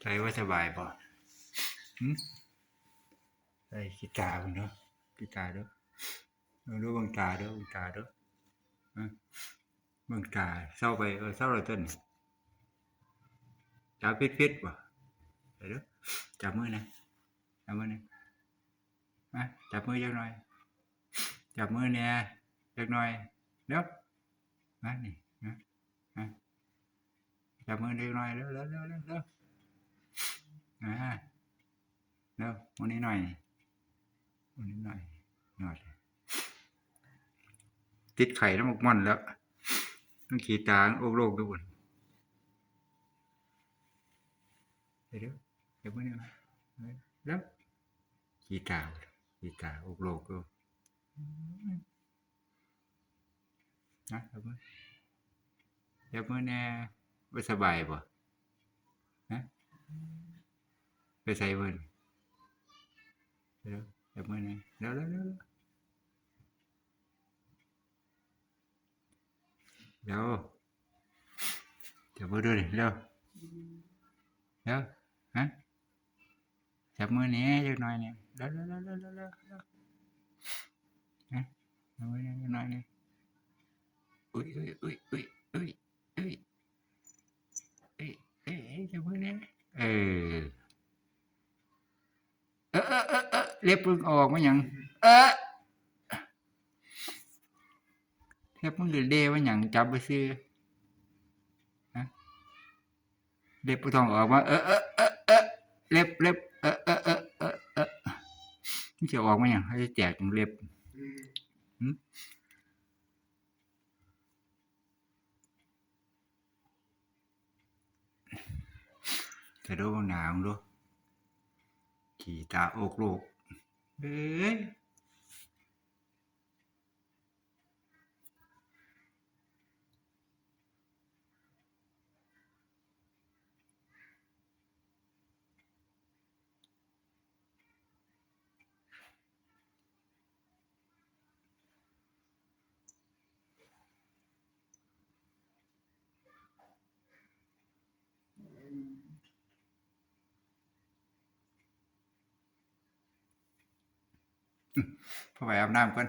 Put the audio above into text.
ใจว่าสบายป่ะใส่กีตาร์เนาะกีตาร์เด้อรู้บังตาเด้อบังตาเด้อบังตาเศร้าไปเศร้าเลยต้นจับพิษป่ะเด้อจับมือนะจับมือนะจับมือจักหน่อยจับมือเนี่ยจักหน่อยเด้อนี่จับมือเล็กหน่อยเร็วเร็วเร็วเร็วเร็วเร็ววันนี้หน่อยวันนี้หน่อยหน่อยติดไข่แล้วหมกมันแล้วต้องขี่ตาโอกโลกด้วยบุญเดี๋ยวเดี๋ยวมื่อนี้แล้วขี่ตาโอกโลกด้วยนะเดี๋ยวมื่อนี้ไม่สบายป่ะนะไปใส่เบิ้ลเดี๋ยวมื่อนี้เร็วเร็วเร็วเดี๋ยวมาดูดิเร็วฮะจับมือนี้จักหน่อยเนี่ยเร็วฮะจับมือนี้จักหน่อยเนี่ยอุ้ยจับมือนี้เล็บมึงออกมาอย่างเล็บมึงเดว่าอย่างจับไปซื้อเล็บทองออกมาเล็บมันจะออกมาอย่างให้แจกเล็บจะดูหนาวดูขี่ตาโอกโลกพอไปอาบน้ำก่อน